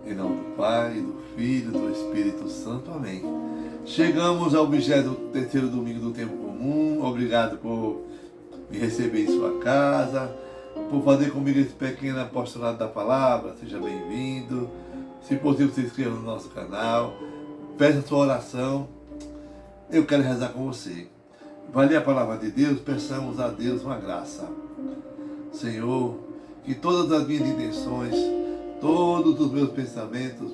Em nome do Pai, do Filho e do Espírito Santo. Amém. Chegamos ao 23º domingo do tempo comum. Obrigado por me receber em sua casa, por fazer comigo esse pequeno apostolado da palavra. Seja bem-vindo. Se possível, se inscreva no nosso canal. Peça a sua oração. Eu quero rezar com você. Vai ler a palavra de Deus, peçamos a Deus uma graça. Senhor, que todas as minhas intenções, todos os meus pensamentos,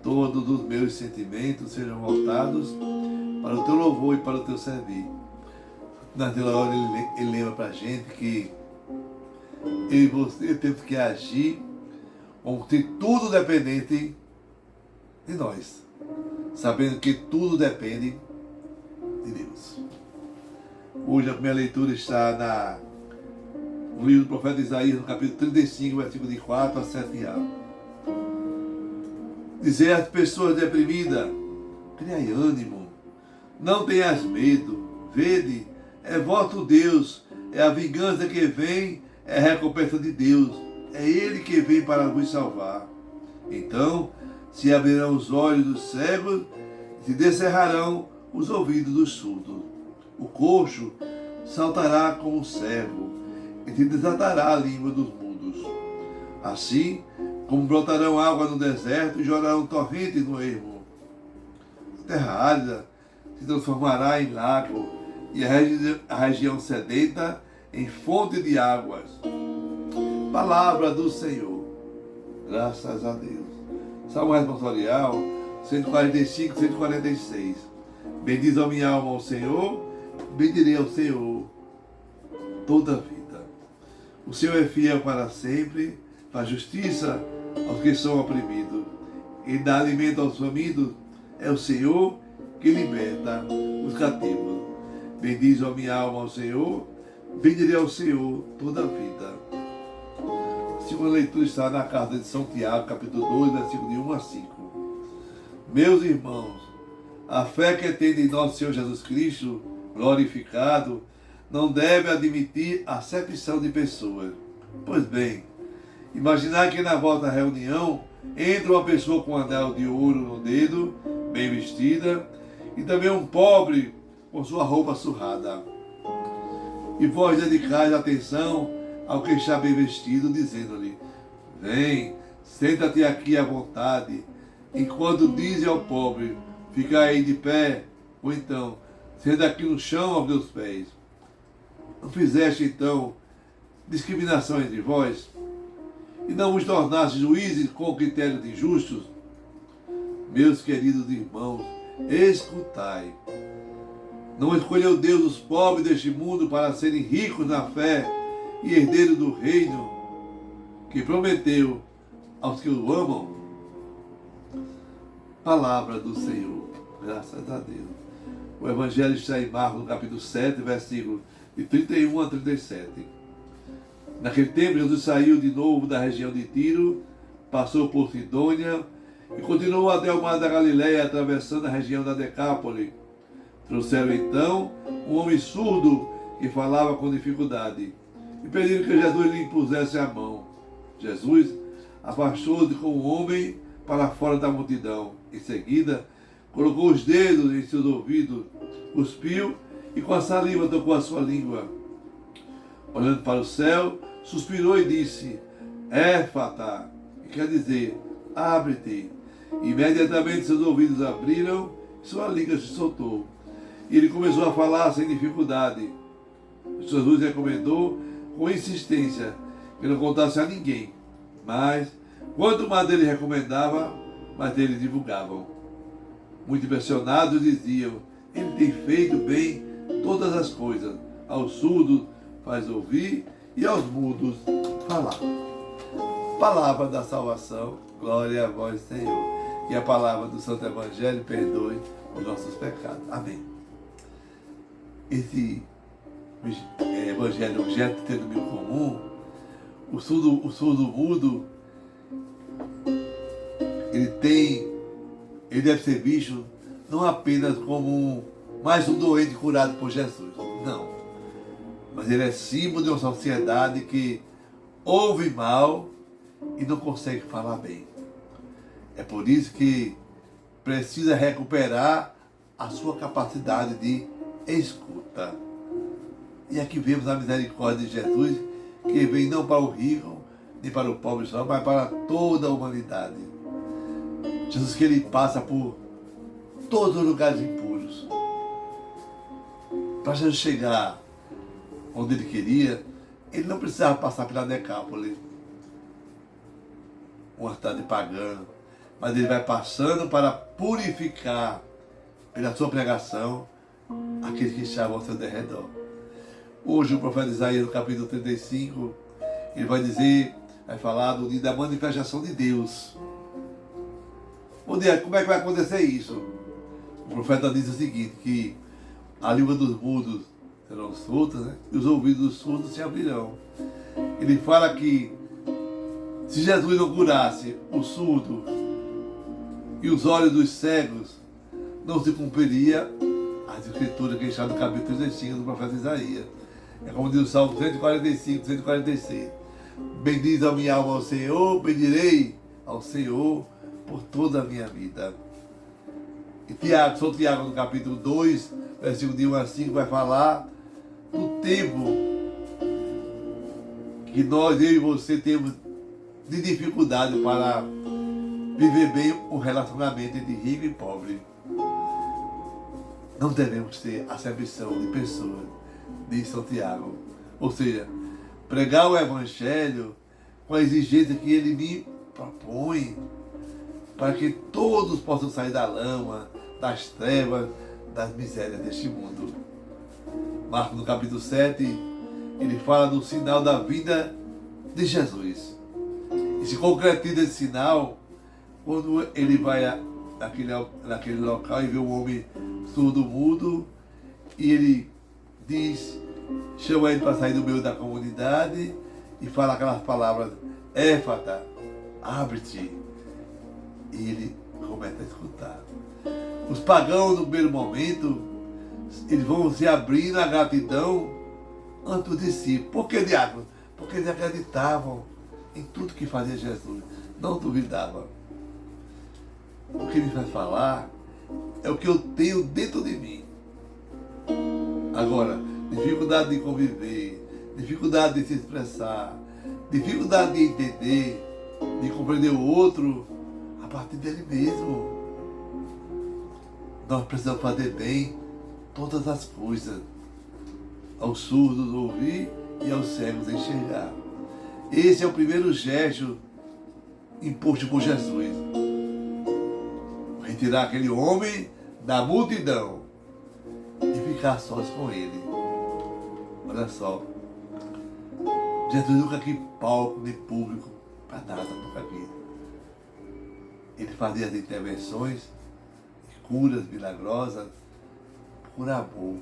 todos os meus sentimentos sejam voltados para o teu louvor e para o teu servir. Naquela hora ele lembra para a gente que eu e você temos que agir como se tudo dependesse de nós, sabendo que tudo depende de Deus. Hoje a primeira leitura está no livro do profeta Isaías, no capítulo 35, versículo de 4 a 7a. Dizer às pessoas deprimidas: criai ânimo, não tenhas medo, vede, é vosso Deus, é a vingança que vem, é a recompensa de Deus, é Ele que vem para vos salvar. Então se abrirão os olhos dos cegos e se descerrarão os ouvidos dos surdos. O coxo saltará como um servo e se desatará a língua dos mudos. Assim como brotarão água no deserto e jorrarão torrentes no ermo. A terra árida se transformará em lago e a região sedenta em fonte de águas. Palavra do Senhor. Graças a Deus. Salmo responsorial 145, 146. Bendiz a minha alma ao Senhor, bendirei ao Senhor toda a vida. O Senhor é fiel para sempre, faz justiça aos que são oprimidos e dá alimento aos famintos. É o Senhor que liberta os cativos. Bendiz a minha alma ao Senhor, bendirei ao Senhor toda a vida. A segunda leitura está na carta de São Tiago, capítulo 2, versículo de 1 a 5. Meus irmãos, a fé que tem em nosso Senhor Jesus Cristo, glorificado, não deve admitir acepção de pessoas. Pois bem, imaginar que na vossa reunião entra uma pessoa com um anel de ouro no dedo, bem vestida, e também um pobre com sua roupa surrada. E vós dedicais atenção ao que está bem vestido, dizendo-lhe: vem, senta-te aqui à vontade, enquanto dizem ao pobre: fica aí de pé, ou então, senta aqui no chão aos meus pés. Não fizeste, então, discriminação entre vós? E não vos tornaste juízes com critérios injustos? Meus queridos irmãos, escutai. Não escolheu Deus os pobres deste mundo para serem ricos na fé e herdeiros do reino que prometeu aos que o amam? Palavra do Senhor. Graças a Deus. O Evangelho está em Marcos, no capítulo 7, versículo de 31 a 37. Naquele tempo, Jesus saiu de novo da região de Tiro, passou por Sidônia e continuou até o mar da Galileia, atravessando a região da Decápole. Trouxeram então um homem surdo que falava com dificuldade e pediram que Jesus lhe impusesse a mão. Jesus afastou-se com o homem para fora da multidão. Em seguida, colocou os dedos em seus ouvidos, cuspiu e com a saliva tocou a sua língua. Olhando para o céu, suspirou e disse: Éfata, que quer dizer, abre-te. Imediatamente seus ouvidos abriram e sua língua se soltou. E ele começou a falar sem dificuldade. Jesus recomendou com insistência que não contasse a ninguém. Mas, quanto mais ele recomendava, mais eles divulgavam. Muito impressionados diziam: ele tem feito bem todas as coisas. Aos surdos faz ouvir e aos mudos falar. Palavra da salvação, glória a vós, Senhor. Que a palavra do Santo Evangelho perdoe os nossos pecados. Amém. Esse Evangelho objeto de domingo comum, o surdo mudo, ele deve ser visto não apenas como mais um doente curado por Jesus, não. Mas ele é símbolo de uma sociedade que ouve mal e não consegue falar bem. É por isso que precisa recuperar a sua capacidade de escuta. E aqui vemos a misericórdia de Jesus, que vem não para o rico, nem para o pobre só, mas para toda a humanidade. Jesus que ele passa por todos os lugares impuros. Para Jesus chegar onde ele queria, ele não precisava passar pela Decápole, uma cidade pagã, mas ele vai passando para purificar, pela sua pregação, aqueles que estavam ao seu derredor. Hoje o profeta Isaías, no capítulo 35, ele vai dizer, vai falar do dia da manifestação de Deus. Como é que vai acontecer isso? O profeta diz o seguinte, que a língua dos mudos serão soltas, né? E os ouvidos dos surdos se abrirão. Ele fala que se Jesus não curasse o surdo e os olhos dos cegos, não se cumpriria as escrituras que está no capítulo 35 do profeta Isaías. É como diz o Salmo 145, 146. Bendiz a minha alma ao Senhor, bendirei ao Senhor por toda a minha vida. E São Tiago, no capítulo 2, versículo de 1 a 5, vai falar do tempo que nós, eu e você, temos de dificuldade para viver bem o relacionamento entre rico e pobre. Não devemos ter acepção de pessoas, diz São Tiago. Ou seja, pregar o Evangelho com a exigência que ele me propõe, para que todos possam sair da lama, das trevas, das misérias deste mundo. Marcos, no capítulo 7, ele fala do sinal da vinda de Jesus. E se concretiza esse sinal quando ele vai naquele local e vê um homem surdo, mudo, e ele diz, chama ele para sair do meio da comunidade e fala aquelas palavras, éfata, abre-te. E ele começa a escutar. Os pagãos, no primeiro momento, eles vão se abrir na gratidão ante os discípulos. Por que, diácono? Porque eles acreditavam em tudo que fazia Jesus. Não duvidavam. O que me faz falar é o que eu tenho dentro de mim. Agora, dificuldade de conviver, dificuldade de se expressar, dificuldade de entender, de compreender o outro a partir dele mesmo. Nós precisamos fazer bem todas as coisas, aos surdos ouvir e aos cegos enxergar. Esse é o primeiro gesto imposto por Jesus. Retirar aquele homem da multidão e ficar sós com ele. Olha só, Jesus nunca quis palco nem público para nada, nunca quis. Ele fazia as intervenções, curas milagrosas, por amor,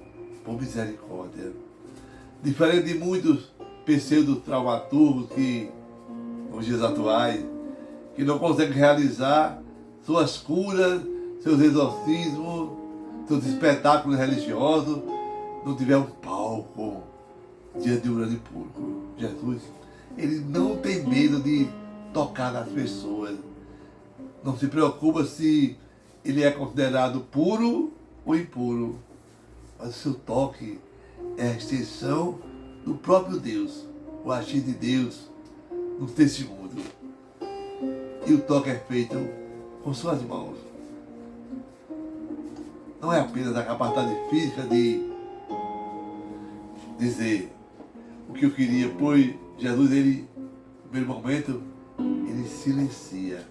por misericórdia. Diferente de muitos pseudo-traumaturgos que, nos dias atuais, que não conseguem realizar suas curas, seus exorcismos, seus espetáculos religiosos, não tiver um palco diante de um grande público. Jesus, ele não tem medo de tocar nas pessoas. Não se preocupa se ele é considerado puro ou impuro. Mas o seu toque é a extensão do próprio Deus, o agir de Deus nesse mundo. E o toque é feito com suas mãos. Não é apenas a capacidade física de dizer o que eu queria, pois Jesus, ele, no primeiro momento, ele silencia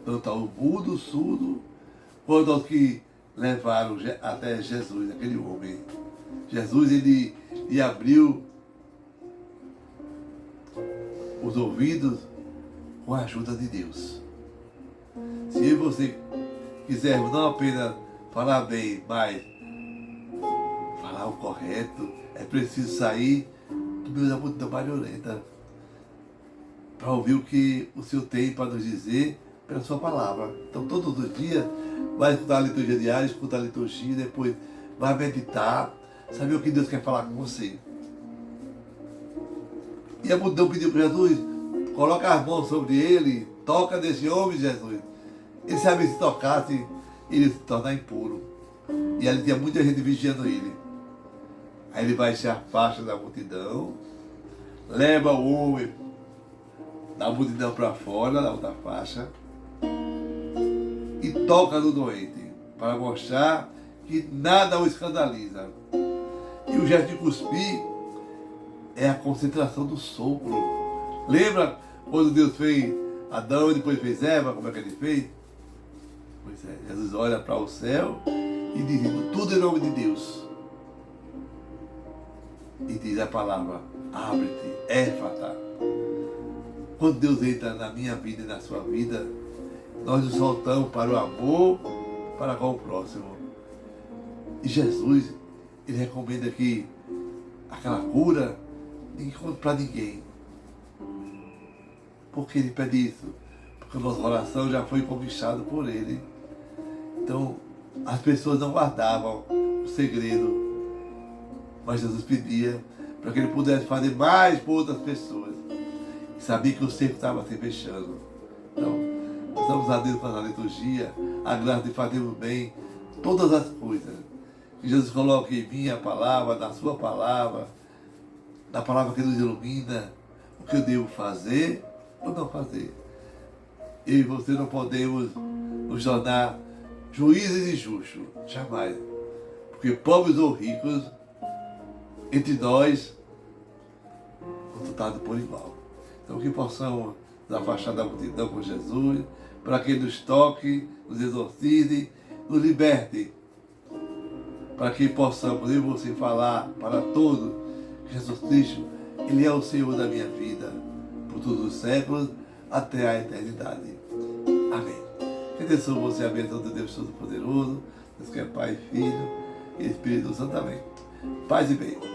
tanto ao mudo, surdo, quanto aos que levaram até Jesus, aquele homem. Jesus, ele lhe abriu os ouvidos com a ajuda de Deus. Se eu e você quisermos não apenas falar bem, mas falar o correto, é preciso sair do meio da multidão barulhenta para ouvir o que o Senhor tem para nos dizer pela sua palavra. Então, todos os dias, vai escutar a liturgia diária, escuta a liturgia, depois vai meditar, saber o que Deus quer falar com você. E a multidão pediu para Jesus, coloca as mãos sobre ele, toca nesse homem, Jesus. Ele sabia que se tocasse, ele ia se tornar impuro. E ali tinha muita gente vigiando ele. Aí ele vai se afasta da multidão, leva o homem da multidão para fora, da outra faixa, e toca no doente, para mostrar que nada o escandaliza. E o gesto de cuspir é a concentração do sopro. Lembra quando Deus fez Adão e depois fez Eva, como é que ele fez? Pois é, Jesus olha para o céu e diz tudo em nome de Deus. E diz a palavra, abre-te, éfata. Quando Deus entra na minha vida e na sua vida, nós nos soltamos para o amor, para com o próximo. E Jesus, ele recomenda que aquela cura ninguém conta para ninguém. Por que ele pede isso? Porque o nosso coração já foi conquistado por ele. Então, as pessoas não guardavam o segredo, mas Jesus pedia para que ele pudesse fazer mais por outras pessoas. E sabia que o cerco estava se fechando. Então, estamos a Deus para a liturgia, a graça de fazermos bem todas as coisas. Que Jesus coloque em mim a palavra, na sua palavra, na palavra que nos ilumina, o que eu devo fazer ou não fazer. Eu e você não podemos nos tornar juízes injustos, jamais. Porque pobres ou ricos, entre nós, tratados por igual. Então que possamos nos afastar da multidão com Jesus, para que Ele nos toque, nos exorcize, nos liberte, para que possamos, eu e você, falar para todos que Jesus Cristo, Ele é o Senhor da minha vida, por todos os séculos, até a eternidade. Amém. Que Deus você, a bênção de Deus Todo-Poderoso, Deus que é Pai, Filho e Espírito Santo. Amém. Paz e bem.